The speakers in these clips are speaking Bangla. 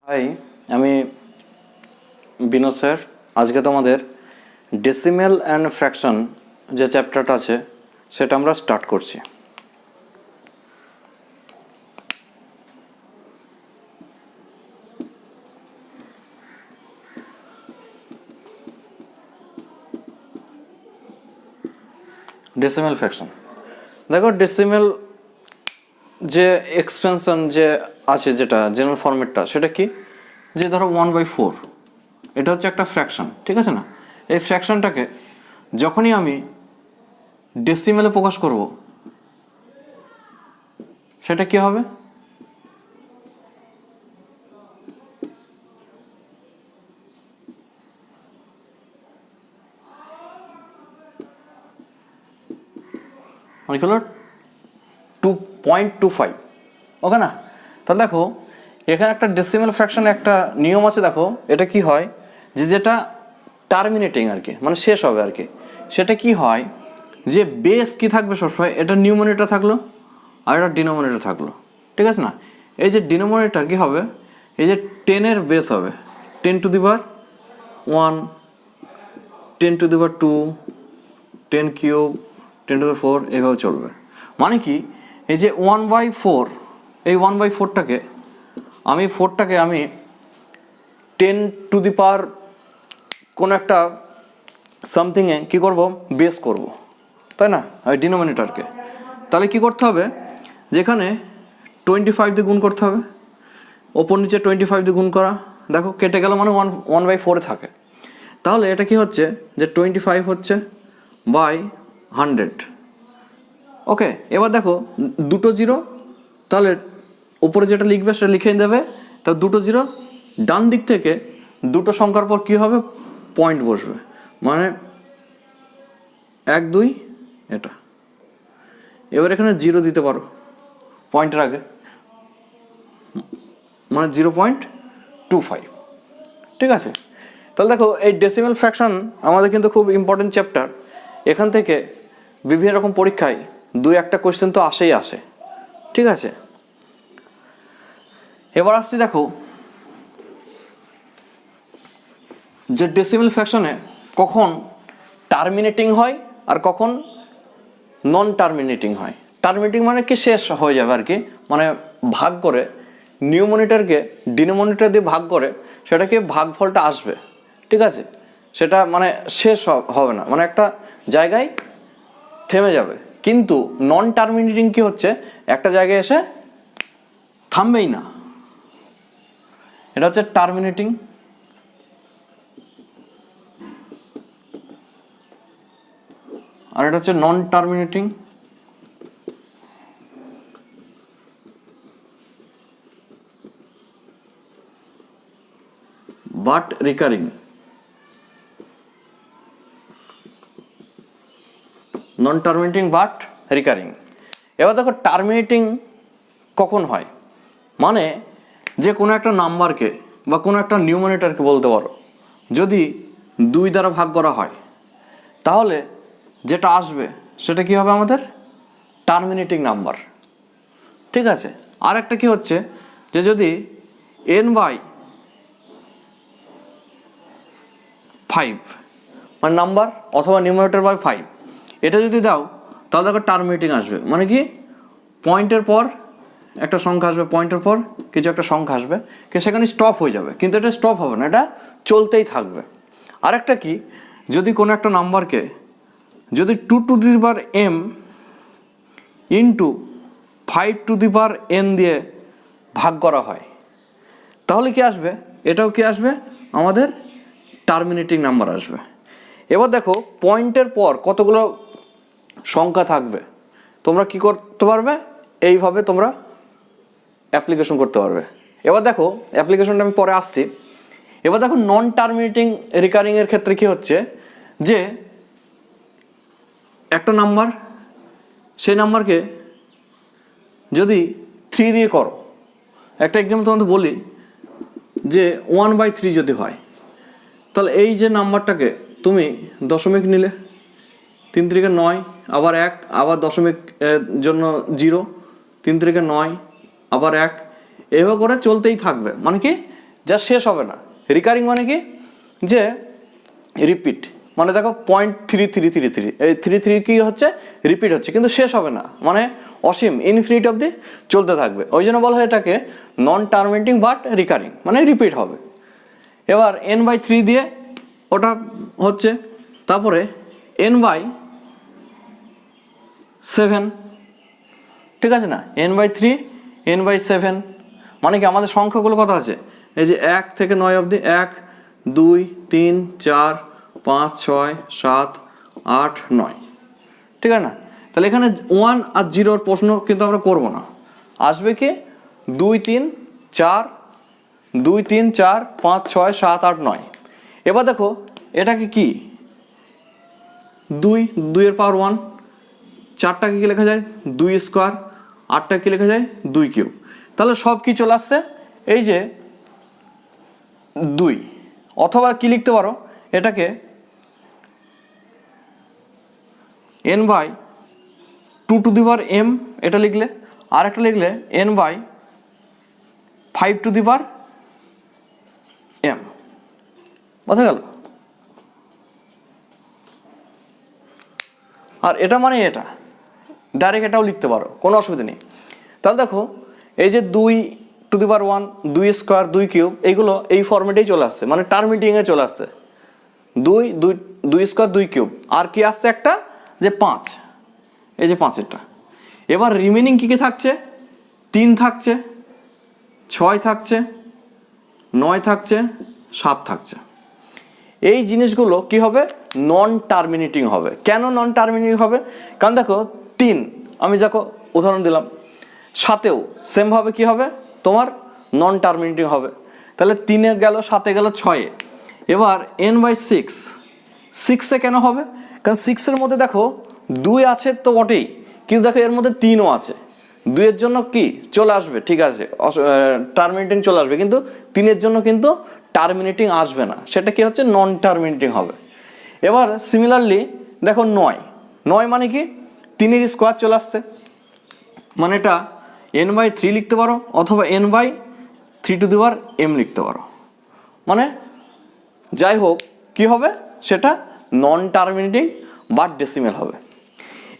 হাই, আমি বিনোদ স্যার। আজকে তোমাদের ডেসিমেল অ্যান্ড ফ্র্যাকশন যে চ্যাপ্টারটা আছে সেটা আমরা স্টার্ট করছি। ডেসিমেল ফ্র্যাকশন, দেখো ডেসিমেল যে এক্সপেনশন যে আছে, যেটা জেনারেল ফরম্যাটটা, সেটা কি, যে ধরো 1/4 এটা হচ্ছে একটা ফ্র্যাকশন, ঠিক আছে না? এই ফ্র্যাকশনটাকে যখনই আমি ডেসিমেলে প্রকাশ করব সেটা কি হবে, মানে হলো 2.25, ওকে না? তাহলে দেখো এখানে একটা ডেসিমেল ফ্র্যাকশনে একটা নিয়ম আছে। দেখো এটা কি হয়, যেটা টার্মিনেটিং আর কি, মানে শেষ হবে আর কি, সেটা কি হয় যে বেস কি থাকবে সবসময়, এটা নিউমারেটর থাকলো আর এটা ডিনোমিনেটর থাকলো, ঠিক আছে না? এই যে ডিনোমিনেটর কি হবে, এই যে 10-এর বেস হবে 10⁻1, 10⁻2, 10³ 10⁻4, এভাবে চলবে। মানে কি, এই যে 1/4, এই 1/4টাকে আমি 10⁻, কোনো একটা সামথিংয়ে কী করব, বেস করব, তাই না? ওই ডিনোমিনেটরকে তাহলে কি করতে হবে, যেখানে 25 দিয়ে গুণ করতে হবে, ওপর নিচে 25 দিয়ে গুণ করা, দেখো কেটে গেল, মানে 1/4 থাকে। তাহলে এটা কি হচ্ছে, যে 25 হচ্ছে বাই 100, ওকে। এবার দেখো দুটো জিরো, তাহলে উপরে যেটা লিখবে সেটা লিখে দেবে, তা দুটো জিরো, ডান দিক থেকে দুটো সংখ্যার পর কী হবে, পয়েন্ট বসবে, মানে 1 2, এটা। এবার এখানে জিরো দিতে পারো পয়েন্টের আগে, মানে 0.25, ঠিক আছে? তাহলে দেখো এই ডেসিমেল ফ্র্যাকশন আমাদের কিন্তু খুব ইম্পর্টেন্ট চ্যাপ্টার। এখান থেকে বিভিন্ন রকম পরীক্ষায় 2-1টা কোয়েশ্চেন তো আসে, ঠিক আছে? এবার আসছি, দেখো যে ডেসিমেল ফ্র্যাকশনে কখন টার্মিনেটিং হয় আর কখন নন টার্মিনেটিং হয়। টার্মিনেটিং মানে কি, শেষ হয়ে যাবে আর কি, মানে ভাগ করে নিউমোনিটরকে ডিনোমিনেটর দিয়ে ভাগ করে সেটাকে ভাগফলটা আসবে, ঠিক আছে? সেটা মানে শেষ হবে না, মানে একটা জায়গায় থেমে যাবে। কিন্তু নন টার্মিনেটিং কি হচ্ছে, একটা জায়গায় এসে থামবেই না, এটা হচ্ছে টার্মিনেটিং। আর এটা হচ্ছে non terminating. But recurring, non terminating but recurring. এবার দেখো টার্মিনেটিং কখন হয়, মানে যে কোনো একটা নাম্বারকে বা কোনো একটা নিউমারেটরকে বলতে পারো, যদি 2 দ্বারা ভাগ করা হয় তাহলে যেটা আসবে সেটা কি হবে, আমাদের টার্মিনেটিং নাম্বার, ঠিক আছে? আর একটা কি হচ্ছে, যে যদি n/5 মানে নাম্বার অথবা নিউমারেটর বাই 5, এটা যদি দাও তাহলে দেখো টার্মিনেটিং আসবে, মানে কি, পয়েন্টের পর একটা সংখ্যা আসবে, পয়েন্টের পর কিছু একটা সংখ্যা আসবে, কিন্তু সেখানে স্টপ হয়ে যাবে, কিন্তু এটা স্টপ হবে না, এটা চলতেই থাকবে। আর একটা কি, যদি কোনো একটা নাম্বারকে যদি 2m ইন্টু 5n দিয়ে ভাগ করা হয় তাহলে কি আসবে, এটাও কি আসবে, আমাদের টার্মিনেটিং নাম্বার আসবে। এবার দেখো পয়েন্টের পর কতগুলো সংখ্যা থাকবে, তোমরা কি করতে পারবে, এইভাবে তোমরা অ্যাপ্লিকেশন করতে পারবে। এবার দেখো অ্যাপ্লিকেশনটা আমি পরে আসছি। এবার দেখো নন টার্মিনেটিং রিকারিংয়ের ক্ষেত্রে কি হচ্ছে, যে একটা নাম্বার, সেই নাম্বারকে যদি 3 দিয়ে করো, একটা এক্সাম্পল তোমাদের বলি, যে 1/3 যদি হয়, তাহলে এই যে নাম্বারটাকে তুমি দশমিক নিলে, 3 3 9, আবার 1, আবার দশমিক জন্য 0, 3 3 9, আবার 1, এভাবে করে চলতেই থাকবে, মানে কি, যা শেষ হবে না। রিকারিং মানে কি, যে রিপিট, মানে দেখো 0.3333 এই 33 কি হচ্ছে, রিপিট হচ্ছে, কিন্তু শেষ হবে না, মানে অসীম, ইনফিনিট অবধি চলতে থাকবে। ওই জন্য বলা হয় এটাকে নন টার্মিনেটিং বাট রিকারিং, মানে রিপিট হবে। এবার n/3 দিয়ে ওটা হচ্ছে, তারপরে n/7, ঠিক আছে না, n/3 n/7, মানে কি আমাদের সংখ্যাগুলো কত আছে, এই যে 1 থেকে 9 অবধি, 1 2 3 4 5 6 7 8 9, ঠিক আছে না। তাহলে এখানে 1 আর 0-র প্রশ্ন কিন্তু আমরা করব না, আসবে কি 2 3 4 2 3 4 5 6 7 8 9। এবার দেখো এটাকে কি 2 এর পাওয়ার 1, 4টাকে কি লেখা যায় 2 স্কোয়ার, 8টা কি লেখা যায় 2 কিউব। তাহলে সব কি চলে আসছে, এই যে 2, অথবা কি লিখতে পারো এটাকে n/2m, এটা লিখলে, আর একটা লিখলে n/5m, বোঝা গেল। আর এটা মানে এটা ডাইরেক্ট এটাও লিখতে পারো, কোনো অসুবিধা নেই। তাহলে দেখো এই যে 2^1, 2 স্কোয়ার, 2 কিউব, এইগুলো এই ফর্মেটেই চলে আসছে, মানে টার্মিনেটিংয়ে চলে আসছে, 2 স্কোয়ার 2 কিউব, আর কি আসছে একটা যে 5, এই যে 5-এরটা। এবার রিমেনিং কী কী থাকছে, 3 থাকছে, 6 থাকছে, 9 থাকছে, 7 থাকছে। এই জিনিসগুলো কি হবে, নন টার্মিনেটিং হবে। কেন নন টার্মিনেটিং হবে, কারণ দেখো 3, আমি দেখো উদাহরণ দিলাম, 7-এও সেমভাবে কি হবে তোমার নন টার্মিনেটিং হবে। তাহলে 3-এ গেল, 7-এ গেল, 6-এ। এবার n/6, 6-এ কেন হবে, কারণ 6-এর মধ্যে দেখো 2 আছে তো বটেই, কিন্তু দেখো এর মধ্যে 3ও আছে, 2-এর জন্য কি চলে আসবে, ঠিক আছে, টার্মিনেটিং চলে আসবে, কিন্তু 3-এর জন্য কিন্তু টার্মিনেটিং আসবে না, সেটা কি হচ্ছে নন টার্মিনেটিং হবে। এবার সিমিলারলি দেখো 9 মানে কি 3-এর স্কোয়ার চলে আসছে, মানে এটা n/3 লিখতে পারো, অথবা n/3m লিখতে পারো, মানে যাই হোক কি হবে সেটা নন টার্মিনেটিং বাট ডেসিমেল হবে।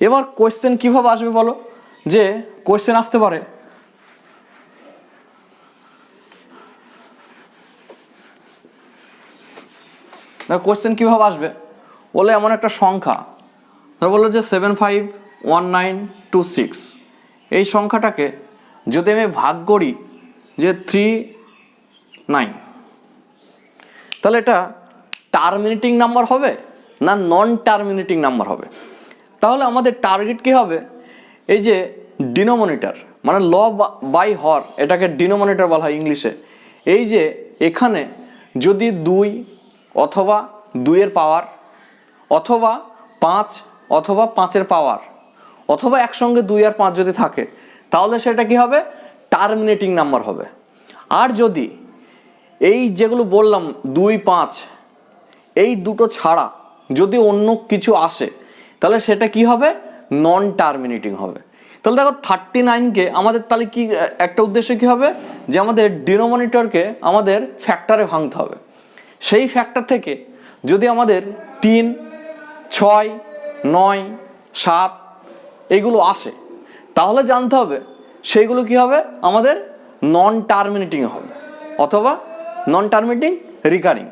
এবার কোয়েশ্চেন কিভাবে আসবে বলো, যে কোয়েশ্চেন আসতে পারে কোয়েশ্চেন কিভাবে আসবে বলে, এমন একটা সংখ্যা ধর বললো যে 751926, এই সংখ্যাটাকে যদি আমি ভাগ করি যে 39, তাহলে এটা টার্মিনেটিং নাম্বার হবে না নন টার্মিনেটিং নাম্বার হবে। তাহলে আমাদের টার্গেট কি হবে, এই যে ডিনোমিনেটর, মানে ল বাই হর, এটাকে ডিনোমিনেটর বলা হয় ইংলিশে। এই যে এখানে যদি 2 অথবা 2-এর পাওয়ার, অথবা 5 অথবা 5-এর পাওয়ার, অথবা একসঙ্গে 2 আর 5 যদি থাকে, তাহলে সেটা কি হবে টার্মিনেটিং নাম্বার হবে। আর যদি এই যেগুলো বললাম 2 5 এই দুটো ছাড়া যদি অন্য কিছু আসে, তাহলে সেটা কি হবে নন টার্মিনেটিং হবে। তাহলে দেখো 39-কে আমাদের তাহলে কি একটা উদ্দেশ্য কি হবে, যে আমাদের ডিনোমিনেটরকে আমাদের ফ্যাক্টরে ভাঙতে হবে। সেই ফ্যাক্টর থেকে যদি আমাদের 3 6 9 7 এইগুলো আসে, তাহলে জানতে হবে সেইগুলো কি হবে আমাদের নন টার্মিনেটিং হবে, অথবা নন টার্মিনেটিং রিকারিং।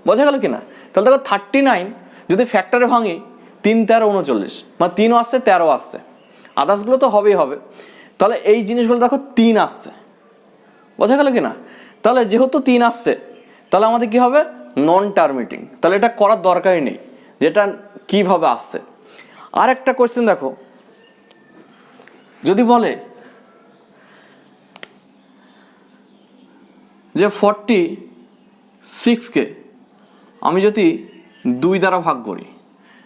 বোঝা গেল কি না। তাহলে দেখো 39 যদি ফ্যাক্টরে ভাঙি, 3 13 39, মানে 3ও আসছে 13ও আসছে, আদার্সগুলো তো হবেই হবে। তাহলে এই জিনিসগুলো দেখো 3 আসছে, বোঝা গেল কি না। তাহলে যেহেতু 3 আসছে, তাহলে আমাদের কি হবে নন টার্মিনেটিং, তাহলে এটা করার দরকারই নেই যেটা কিভাবে আসছে। আর একটা কোয়েশ্চেন দেখো, যদি বলে যে 46-কে আমি যদি 2 দ্বারা ভাগ করি,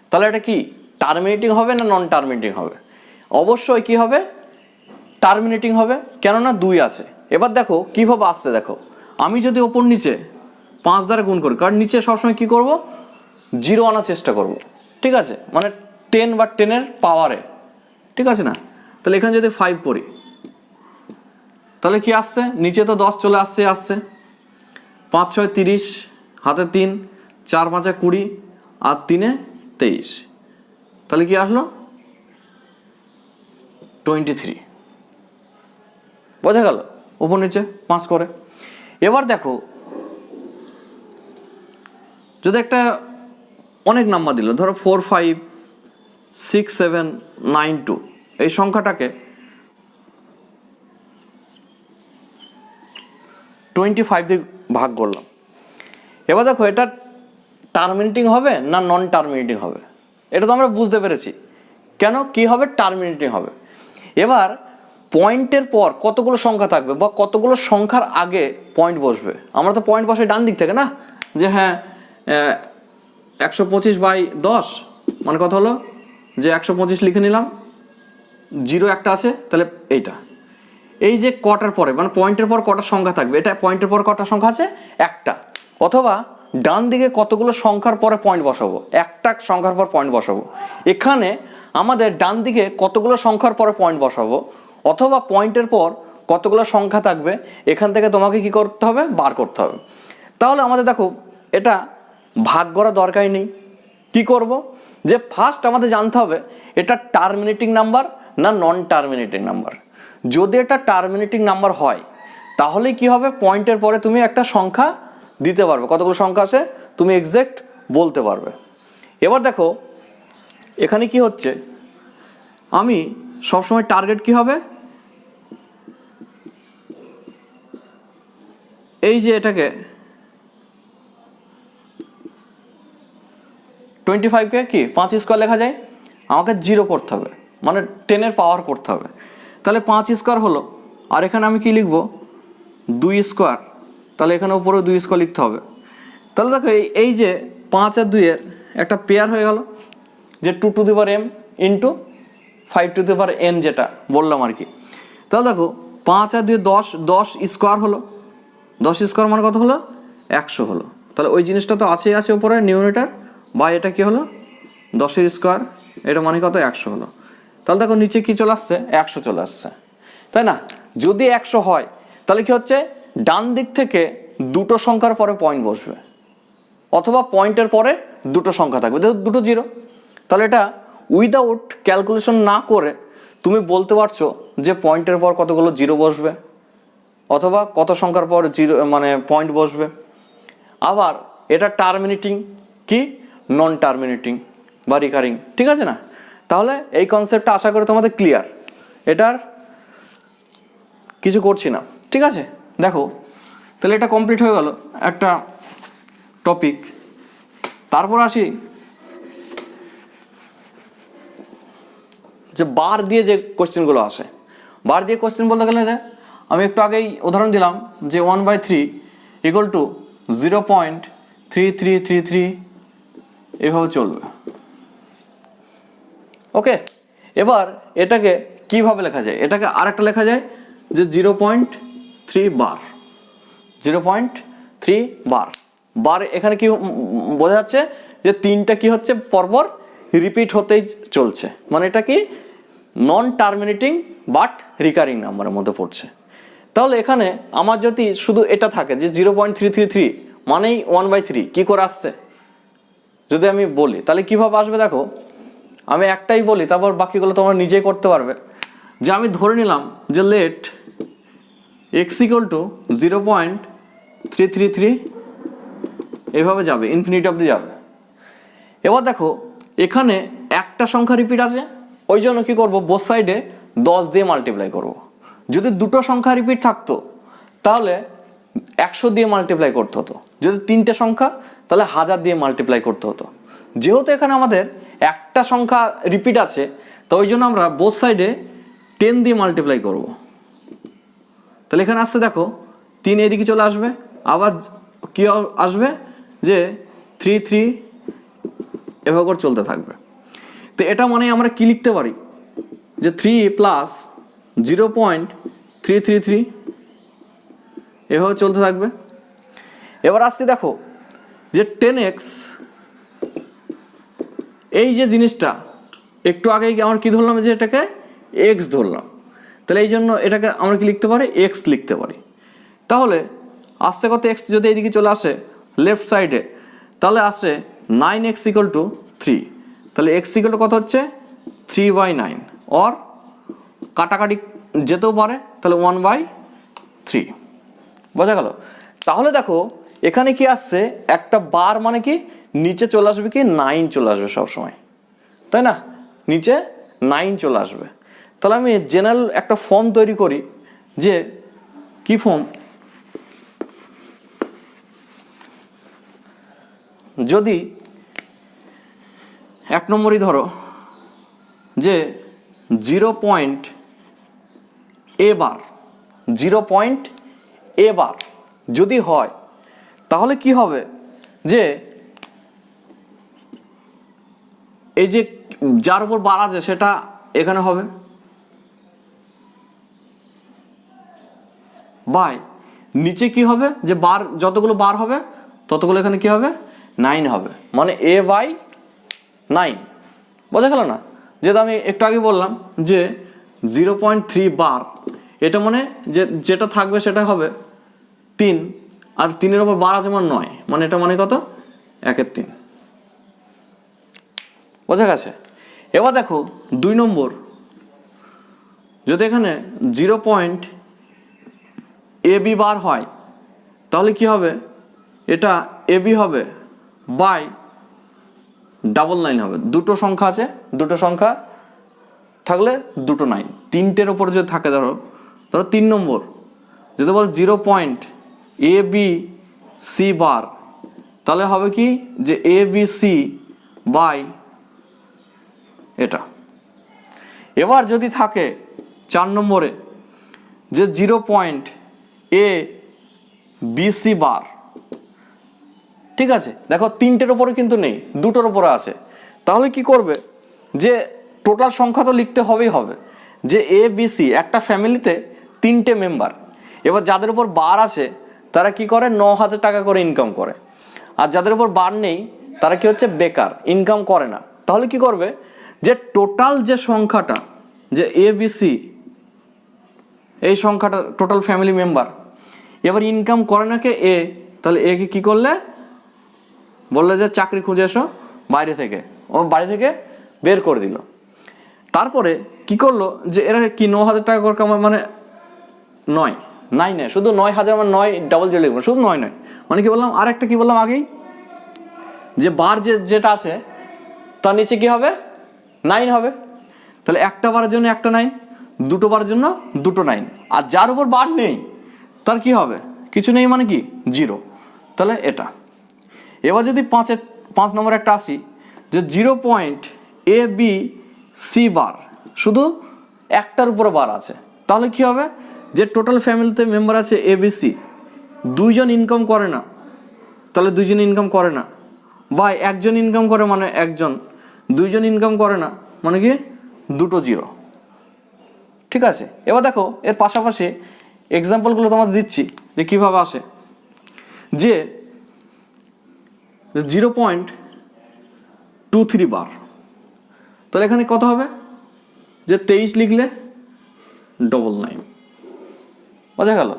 তাহলে এটা কি টার্মিনেটিং হবে না নন টার্মিনেটিং হবে? অবশ্যই কি হবে টার্মিনেটিং হবে, কেননা 2 আছে। এবার দেখো কিভাবে আসছে, দেখো আমি যদি ওপর নিচে 5 দ্বারা গুণ করি, কারণ নিচে সবসময় কি করব 0 আনার চেষ্টা করব, ঠিক আছে, মানে 10 বা 10-এর পাওয়ারে, ঠিক আছে না। তাহলে এখানে যদি 5 করি, তাহলে কি আসছে নিচে তো 10 চলে আসছে, 5 6 30, হাতে 3, 4 5 20 আর 3 23, তাহলে কি আসলো 23। বোঝা গেল? উপর নিচে 5 করে। এবার দেখো যদি একটা অনেক নাম্বার দিল, ধরো 4 5 6 7 9 2, এই সংখ্যাটাকে 25 দিয়ে ভাগ করলাম। এবার দেখো এটা টার্মিনেটিং হবে না নন টার্মিনেটিং হবে, এটা তো আমরা বুঝতে পেরেছি। কেন কি হবে? টার্মিনেটিং হবে। এবার পয়েন্টের পর কতগুলো সংখ্যা থাকবে বা কতগুলো সংখ্যার আগে পয়েন্ট বসবে, আমরা তো পয়েন্ট বসে ডান দিক থেকে না, যে হ্যাঁ 125/10 মানে কথা হলো যে 125 লিখে নিলাম, 0 একটা আছে, তাহলে এইটা এই যে কটার পরে মানে পয়েন্টের পর কটার সংখ্যা থাকবে, এটা পয়েন্টের পর কটার সংখ্যা আছে একটা। অথবা ডান দিকে কতগুলো সংখ্যার পরে পয়েন্ট বসাবো, একটা সংখ্যার পর পয়েন্ট বসাবো। এখানে আমাদের ডান দিকে কতগুলো সংখ্যার পরে পয়েন্ট বসাবো অথবা পয়েন্টের পর কতগুলো সংখ্যা থাকবে, এখান থেকে তোমাকে কি করতে হবে? বার করতে হবে। তাহলে আমাদের দেখো এটা ভাগ করা দরকারই নেই। কি করব? যে ফার্স্ট আমাদের জানতে হবে এটা টার্মিনেটিং নাম্বার না নন টার্মিনেটিং নাম্বার। যদি এটা টার্মিনেটিং নাম্বার হয় তাহলে কি হবে? পয়েন্টের পরে তুমি একটা সংখ্যা দিতে পারবে, কতগুলো সংখ্যা আছে তুমি এক্সাক্ট বলতে পারবে। এবার দেখো এখানে কি হচ্ছে, আমি সবসময় টার্গেট কি হবে, এই যে এটাকে 25কে কি 5 স্কোয়ার লেখা যায়, আমাকে 0 করতে হবে, মানে 10 পাওয়ার করতে হবে। তাহলে 5 স্কোয়ার হলো, আর এখানে আমি কি লিখবো 2 স্কোয়ার, তাহলে এখানে উপরে 2 স্কোয়ার লিখতে হবে। তাহলে দেখো এই যে 5 আর 2 এর একটা পেয়ার হয়ে গেল, যে 2 to the power m into 5 to the power n যেটা বললাম আর কি। তাহলে দেখো 5 আর 2 10, 10 স্কোয়ার হলো, 10 স্কোয়ার মানে কত হলো 100 হলো। তাহলে ওই জিনিসটা তো আছেই আছে উপরে নিউমিনেটর, বা এটা কি হলো 10 স্কোয়ার, এটা মানে কত 100 হলো। তাহলে দেখো নিচে কি চলে আসছে 100 চলে আসছে, তাই না? যদি 100 হয় তাহলে কি হচ্ছে, ডান দিক থেকে দুটো সংখ্যার পরে পয়েন্ট বসবে অথবা পয়েন্টের পরে দুটো সংখ্যা থাকবে, দুটো 0। তাহলে এটা উইদাউট ক্যালকুলেশন না করে তুমি বলতে পারছো যে পয়েন্টের পর কতগুলো 0 বসবে অথবা কত সংখ্যার পর 0 মানে পয়েন্ট বসবে। আবার এটা টার্মিনেটিং কি নন টার্মিনেটিং বা রিকারিং, ঠিক আছে না? তাহলে এই কনসেপ্টটা আশা করি তোমাদের ক্লিয়ার, এটার কিছু করছি না, ঠিক আছে? দেখো তাহলে এটা কমপ্লিট হয়ে গেল একটা টপিক। তারপর আসি যে বার দিয়ে যে কোশ্চেনগুলো আসে। বার দিয়ে কোশ্চেন বলতে গেলে যে আমি একটু আগেই উদাহরণ দিলাম যে 1/3 ইকুয়াল টু 0.3333 এভাবে চলবে। ওকে, এবার এটাকে কিভাবে লেখা যায়? এটাকে আরেকটা লেখা যায় যে 0.3 বার, 0.3 বার। বার এখানে কি বোঝা যাচ্ছে যে তিনটা কি হচ্ছে পরপর রিপিট হতেই চলছে, মানে এটা কি নন টার্মিনেটিং বাট রিকারিং নাম্বারের মধ্যে পড়ছে। তাহলে এখানে আমার যদি শুধু এটা থাকে যে 0.333 মানেই 1/3 কি করে আসছে যদি আমি বলি, তাহলে কিভাবে আসবে? দেখো আমি একটাই বলি, তারপর বাকিগুলো তোমরা নিজেই করতে পারবে। যে আমি ধরে নিলাম যে লেট x ইকুয়াল টু 0.333 এভাবে যাবে, ইনফিনিটি অবধি যাবে। এবার দেখো এখানে একটা সংখ্যা রিপিট আছে, ওই জন্য কি করব, বোথ সাইডে 10 দিয়ে মাল্টিপ্লাই করব। যদি দুটো সংখ্যা রিপিট থাকতো তাহলে 100 দিয়ে মাল্টিপ্লাই করতে হতো, যদি তিনটে সংখ্যা তাহলে 1000 দিয়ে মাল্টিপ্লাই করতে হতো। যেহেতু এখানে আমাদের একটা সংখ্যা রিপিট আছে, তো ওই জন্য আমরা বোথ সাইডে 10 দিয়ে মাল্টিপ্লাই করব। তাহলে এখানে আসছে দেখো 3 এদিকে চলে আসবে, আবার কি আসবে যে 3 3 এভাবে করে চলতে থাকবে। তো এটা মানে আমরা কি লিখতে পারি যে 3 প্লাস 0.333 এভাবে চলতে থাকবে। এবার আসছি দেখো যে 10x, এই যে জিনিসটা একটু আগেই আমরা কি ধরলাম যে এটাকে x ধরলাম, তাহলে এই জন্য এটাকে আমরা কি লিখতে পারি x লিখতে পারি। তাহলে আসছে কত এক্স যদি এইদিকে চলে আসে লেফট সাইডে, তাহলে আসে 9x ইকুয়াল টু 3। তাহলে এক্স ইকুয়াল টু কত হচ্ছে 3/9, অর কাটাকাটি যেতেও পারে, তাহলে 1/3। বোঝা গেল? তাহলে দেখো এখানে কি আসছে, একটা বার মানে কি নিচে চলে আসবে কি 9 চলে আসবে সবসময়, তাই না? নিচে 9 চলে আসবে। তাহলে আমি জেনারেল একটা ফর্ম তৈরি করি, যে কি ফর্ম, যদি 1 নম্বরই ধরো যে 0.a বার, 0.a বার যদি হয়, তাহলে কি হবে যে এই যে যার উপর বার আছে সেটা এখানে হবে, বাই নিচে কি হবে, যে বার যতগুলো বার হবে ততগুলো এখানে কি হবে 9 হবে, মানে a/9। বোঝা গেল না? যেটা আমি একটু আগে বললাম যে 0.3 বার, এটা মানে যে যেটা থাকবে সেটা হবে 3, আর 3-এর উপর বার আছে মানে 9, মানে এটা মানে কত 1/3। বোঝা গেছে? এবার দেখো 2 নম্বর, যদি এখানে 0.ab বার হয়, তাহলে কি হবে, এটা ab হবে বাই 9 হবে। দুটো সংখ্যা আছে, দুটো সংখ্যা থাকলে দুটো 9, 3টের ওপর যদি থাকে ধরো 3 নম্বর, যদি বল 0.abc বার, তাহলে হবে কি যে abc বাই এটা। এবার যদি থাকে 4 নম্বরে যে 0.abc বার, ঠিক আছে, দেখো 3টের ওপরে কিন্তু নেই, দুটোর ওপরে আছে, তাহলে কি করবে, যে টোটাল সংখ্যা তো লিখতে হবেই হবে, যে abc একটা ফ্যামিলিতে 3টে মেম্বার। এবার যাদের উপর বার আছে তারা কি করে 9,000 টাকা করে ইনকাম করে, আর যাদের উপর বার নেই তারা কি হচ্ছে বেকার, ইনকাম করে না। তাহলে কি করবে, যে টোটাল যে সংখ্যাটা, যে abc এই সংখ্যাটা টোটাল ফ্যামিলি মেম্বার, এবার ইনকাম করে না কে এ, তাহলে এ কে কি করলে বললে যে চাকরি খুঁজে এসো বাইরে থেকে, ও বাড়ি থেকে বের করে দিল। তারপরে কি করলো, যে এরা কি 9,000 টাকা করে কামায়, মানে 9 নয়, শুধু 9,000 মানে 9 ডাবল যে লিখবো, শুধু 9 নয়, মানে কি বললাম, আর একটা কি বললাম আগেই, যে বার যেটা আছে তার নিচে কি হবে 9 হবে। তাহলে একটা বারের জন্য একটা 9, দুটো বারের জন্য দুটো 9, আর যার উপর বার নেই তার কি হবে, কিছু নেই, মানে কি 0। তাহলে এটা। এবার যদি 5 নম্বর একটা আসি, যে 0.abc বার, শুধু একটার উপরে বার আছে, তাহলে কি হবে, যে টোটাল ফ্যামিলিতে মেম্বার আছে abc, 2জন ইনকাম করে না, তাহলে 2জন ইনকাম করে না, বা একজন ইনকাম করে মানে একজন, 2জন ইনকাম করে না মানে কি দুটো 0। ঠিক আছে? এবার দেখো এর পাশাপাশি এক্সাম্পলগুলো তোমাদের দিচ্ছি যে কিভাবে আসে, যে 0.23 বার, তাহলে এখানে কত হবে, যে 23 লিখলে 999। বোঝা গেল?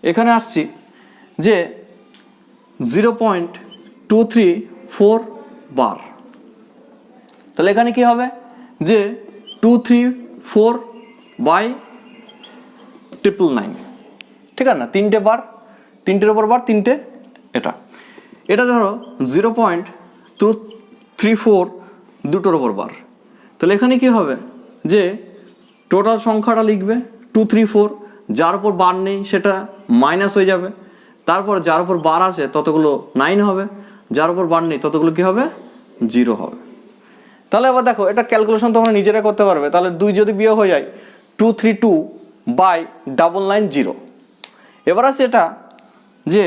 এখানে আসছি যে 0.234 বার, তাহলে এখানে কি হবে, যে 234 বাই 999। ঠিক আছে না? 3টে বার, 3টের ওপর বার, 3টে এটা। এটা ধরো 0.234 দুটোর ওপর বার, তাহলে এখানে কি হবে, যে টোটাল সংখ্যাটা লিখবে 234, যার উপর বার নেই সেটা মাইনাস হয়ে যাবে, তারপর যার উপর বার আছে ততগুলো 9 হবে, যার উপর বার নেই ততগুলো কি হবে 0 হবে। তাহলে আবার দেখো এটা ক্যালকুলেশন তোমরা নিজেরা করতে পারবে। তাহলে 2 যদি বিয়োগ হয়ে যায় 232 বাই 990। এবার আছে এটা, যে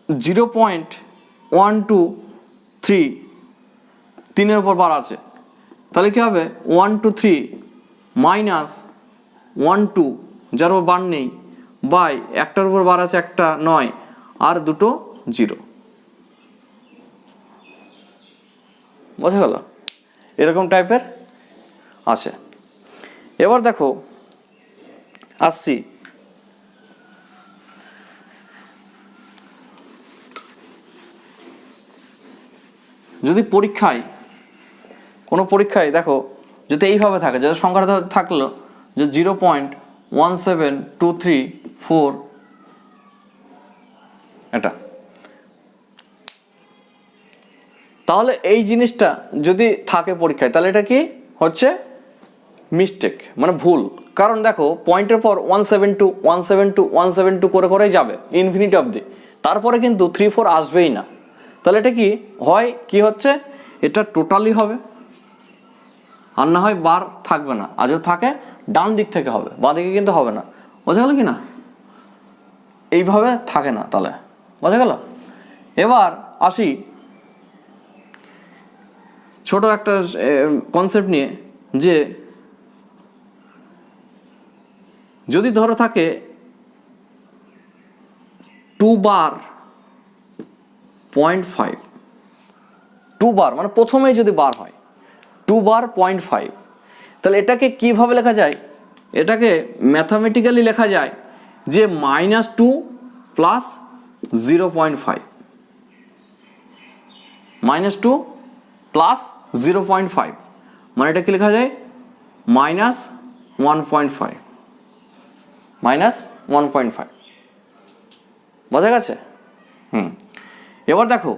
0.123 3-এর উপর বার আছে, তাহলে কি হবে 123 মাইনাস 12 যার উপর বার নেই, বাই একটার উপর বার আছে একটা 9 আর দুটো 0। বোঝা গেল? এরকম টাইপের আছে। এবার দেখো আসছি, যদি পরীক্ষায় কোনো পরীক্ষায় দেখো যদি এইভাবে থাকে, যাদের সংখ্যাটা থাকলো যে 0.17234 এটা, তাহলে এই জিনিসটা যদি থাকে পরীক্ষায় তাহলে এটা কি হচ্ছে মিস্টেক, মানে ভুল। কারণ দেখো পয়েন্টের পর 172 172 172 করে করেই যাবে ইনফিনিটি অবধি, তারপরে কিন্তু 3 4 আসবেই না। তাহলে এটা কি হয়, কি হচ্ছে, এটা টোটালি হবে, আর না হয় বার থাকবে না, আর যদি থাকে ডান দিক থেকে হবে, বাঁ দিকে কিন্তু হবে না। বোঝা গেল কি না? এইভাবে থাকে না, তাহলে বোঝা গেল। এবার আসি ছোট একটা কনসেপ্ট নিয়ে, যে যদি ধরো থাকে 2 বার 0.5, 2 বার মানে প্রথমেই যদি বার হয় 2 বার 0.5, তাহলে এটাকে কিভাবে লেখা যায়? এটাকে ম্যাথামেটিক্যালি লেখা যায় যে -2 প্লাস 0.5, -2 প্লাস 0.5, মানে এটাকে লেখা যায় -1.5, -1.5। বোঝা গেছে? এবার দেখো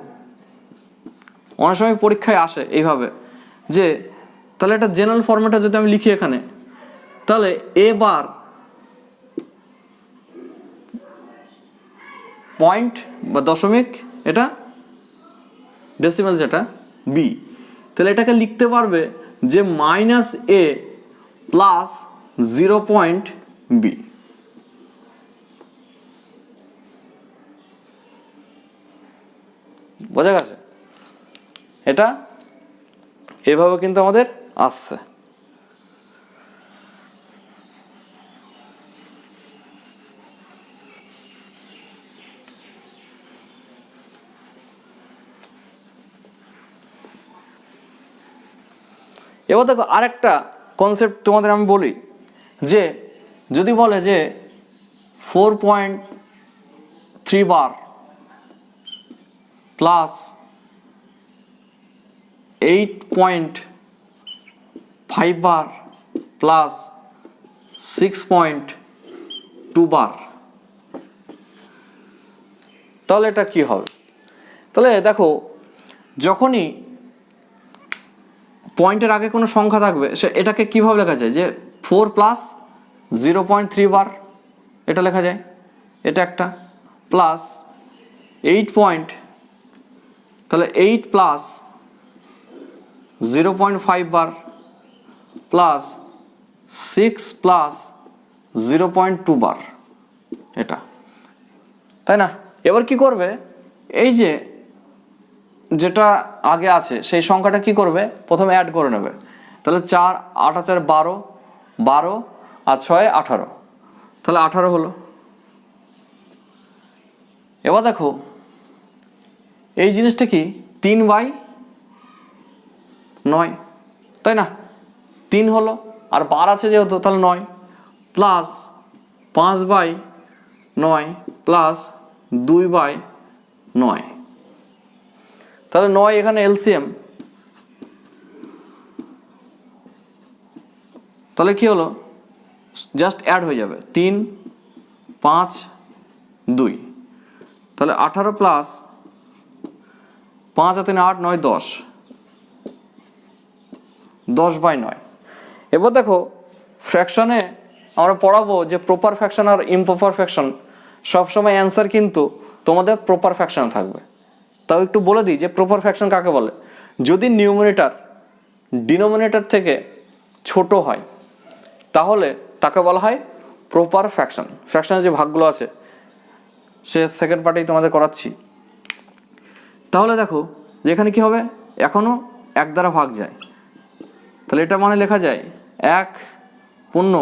অনেক সময় পরীক্ষায় আসে এইভাবে, যে তাহলে একটা জেনারেল ফরম্যাটে যদি আমি লিখি এখানে, তাহলে এ বার পয়েন্ট বা দশমিক, এটা ডেসিমাল যেটা বি, তাহলে এটাকে লিখতে পারবে যে -a প্লাস 0.b। বোঝা গেছে? এটা এভাবে কিন্তু আমাদের আসছে। এবার দেখো আরেকটা কনসেপ্ট তোমাদের আমি বলি, যে যদি বলে যে 4.3 বার প্লাস 8.5 বার প্লাস 6.2 বার, তাহলে এটা কি হবে? তাহলে দেখো যখনই পয়েন্টের আগে কোনো সংখ্যা থাকবে, সে এটাকে কিভাবে লেখা যায়, যে 4 প্লাস 0.3 বার এটা লেখা যায়, এটা একটা, প্লাস 8 পয়েন্ট, তাহলে 8 প্লাস 0.5 বার প্লাস 6 প্লাস 0.2 বার, এটা, তাই না? এবার কি করবে, এই যে যেটা আগে আছে সেই সংখ্যাটা কি করবে, প্রথমে অ্যাড করে নেবে। তাহলে 4 8 4 12, 12 আর 6 18, তাহলে 18 হলো। এবার দেখো এই জিনিসটা কি 3/9, তাই না? 3 হলো, আর বার আছে যেহেতু, তাহলে 9 প্লাস 5/9 প্লাস 2/9, তাহলে 9 এখানে এলসিএম, তাহলে কি হলো, জাস্ট অ্যাড হয়ে যাবে 3 5 2, তাহলে 18 প্লাস 5 আর 3 8 9 10, 10/9। এবার দেখো ফ্র্যাকশনে আমরা পড়াবো যে প্রপার ফ্র্যাকশন আর ইমপ্রপার ফ্র্যাকশন, সবসময় অ্যান্সার কিন্তু তোমাদের প্রপার ফ্র্যাকশনে থাকবে। তাও একটু বলে দিই যে প্রপার ফ্র্যাকশন কাকে বলে। যদি নিউমারেটর ডিনোমিনেটর থেকে ছোট হয় তাহলে তাকে বলা হয় প্রপার ফ্র্যাকশন। ফ্র্যাকশনের যে ভাগগুলো আছে সে সেকেন্ড পার্টেই তোমাদের করাচ্ছি। তাহলে দেখো যেখানে কি হবে, এখনও 1 দ্বারা ভাগ যায়, তাহলে এটা মানে লেখা যায় 1 পূর্ণ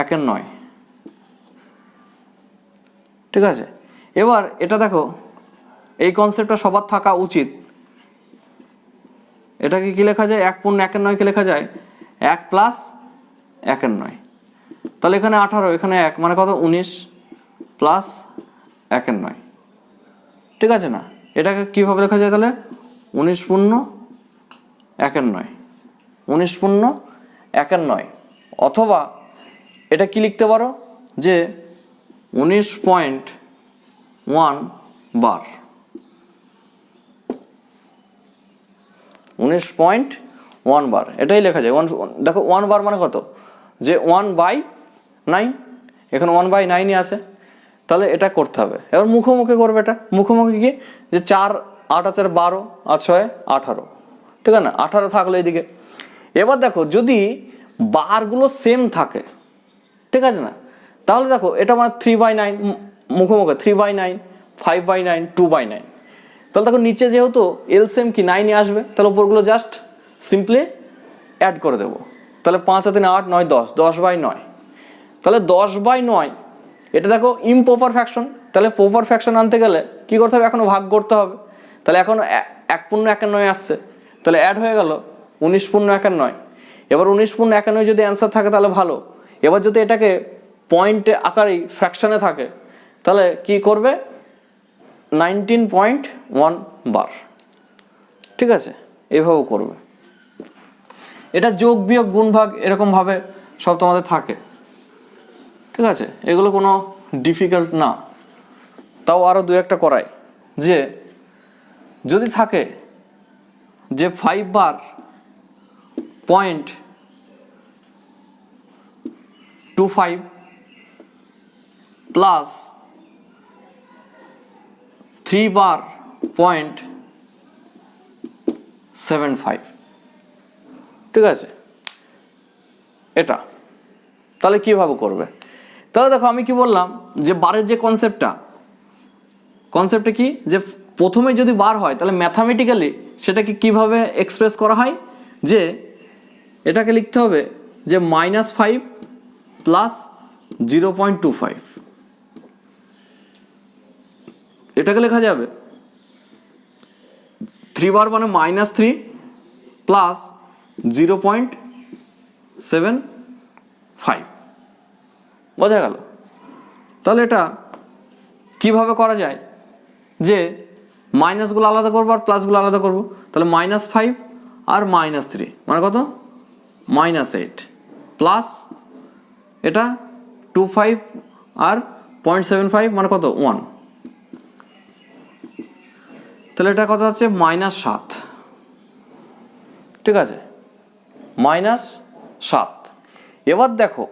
1 9, ঠিক আছে? এবার এটা দেখো এই কনসেপ্টটা সবার থাকা উচিত। এটাকে কি লেখা যায়, 1 পূর্ণ 1 9 কে লেখা যায় 1 প্লাস 1 9, তাহলে এখানে 18, এখানে 1, মানে কত 19 প্লাস 1/9। ঠিক আছে না? এটাকে কীভাবে লেখা যায় তাহলে? 19 পূর্ণ 1/9, 19 পূর্ণ 1/9, অথবা এটা কি লিখতে পারো যে 19.1 বার, 19.1 বার, এটাই লেখা যায়। দেখো 1 বার মানে কত, যে 1/9, এখানে 1/9ই আছে, তাহলে এটা করতে হবে। এবার মুখোমুখি করবে, এটা মুখোমুখি কি, যে 4 8 4 12 আর 6 18, ঠিক আছে না? 18 থাকলো এইদিকে। এবার দেখো যদি বারগুলো সেম থাকে, ঠিক আছে না, তাহলে দেখো এটা মানে 3/9, মুখোমুখি 3/9, 5/9, 2/9। তাহলে দেখো নিচে যেহেতু এলসিএম কি 9ই আসবে, তাহলে উপরগুলো জাস্ট সিম্পলি অ্যাড করে দেবো। তাহলে 5 আর 3 8 9 10, 10/9। তাহলে 10/9, এটা দেখো ইমপ্রপার ফ্র্যাকশন, তাহলে প্রপার ফ্র্যাকশন আনতে গেলে কি করতে হবে, এখনো ভাগ করতে হবে। তাহলে এখন 1 পূর্ণ 1/9 আসছে, তাহলে অ্যাড হয়ে গেল 19 পূর্ণ 1/9। এবার 19 পূর্ণ 1/9 যদি অ্যান্সার থাকে তাহলে ভালো। এবার যদি এটাকে পয়েন্টে আকারেই ফ্র্যাকশনে থাকে, তাহলে কি করবে, 19.1 বার। ঠিক আছে, এভাবেও করবে। এটা যোগ বিয়োগ গুণ ভাগ এরকমভাবে সব তোমাদের থাকে, ঠিক আছে? এগুলো কোনো ডিফিকাল্ট না। তাও আরও 2-1টা করাই, যে যদি থাকে যে 5 বার 0.25 প্লাস 3 বার 0.75, ঠিক আছে? এটা তাহলে কীভাবে করবে? তাহলে দেখো আমি কি বললাম, যে বারের যে কনসেপ্টটা কি, যে প্রথমে যদি বার হয় তাহলে ম্যাথামেটিক্যালি সেটাকে কিভাবে এক্সপ্রেস করা হয়, যে এটাকে লিখতে হবে যে -5 প্লাস 0.25, এটাকে লেখা যাবে 3 বার মানে -3 প্লাস 0.75, বোঝা গেল? তাহলে এটা কিভাবে করা যায়, যে মাইনাসগুলো আলাদা করবো আর প্লাসগুলো আলাদা করবো। তাহলে -5 আর -3 মানে কত, -8 প্লাস এটা 25 আর 0.75 মানে কত, 1। তাহলে এটা কত হচ্ছে, -7, ঠিক আছে? -7। এবার দেখো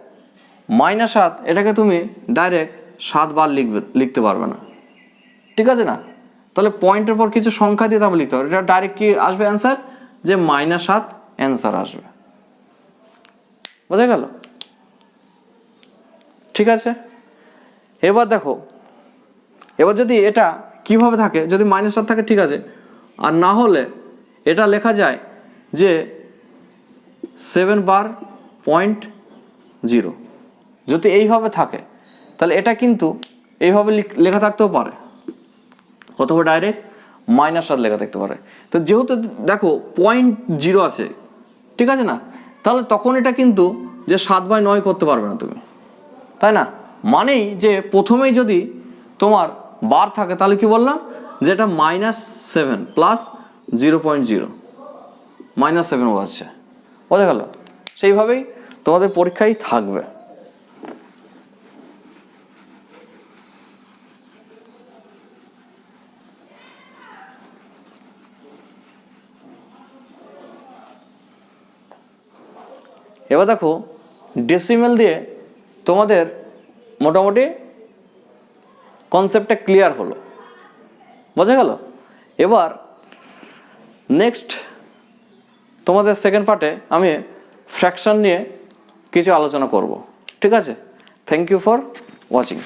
-7, এটাকে তুমি ডাইরেক্ট 7 বার লিখতে পারবে না, ঠিক আছে না? তাহলে পয়েন্টের পর কিছু সংখ্যা দিয়ে তারপর লিখতে হবে। এটা ডাইরেক্ট কি আসবে অ্যান্সার, যে -7 অ্যান্সার আসবে, বোঝা গেল? ঠিক আছে। এবার দেখো, এবার যদি এটা কিভাবে থাকে, যদি -7 থাকে ঠিক আছে, আর না হলে এটা লেখা যায় যে 7 বার 0.0, যদি এইভাবে থাকে তাহলে এটা কিন্তু এইভাবে লেখা থাকতেও পারে, অথবা ডাইরেক্ট -7 লেখা থাকতে পারে। তো যেহেতু দেখো 0.0 আছে, ঠিক আছে না, তাহলে তখন এটা কিন্তু যে 7/9 করতে পারবে না তুমি, তাই না? মানেই যে প্রথমেই যদি তোমার বার থাকে তাহলে কি বললাম, যে এটা -7 প্লাস 0.0, -7 আছে, বোঝা গেল? সেইভাবেই তোমাদের পরীক্ষায় থাকবে। এবার দেখো ডেসিমেল দিয়ে তোমাদের মোটামুটি কনসেপ্টটা ক্লিয়ার হলো, বোঝা গেল? এবার নেক্সট তোমাদের সেকেন্ড পার্টে আমি ফ্র্যাকশন নিয়ে কিছু আলোচনা করব, ঠিক আছে? Thank you for watching.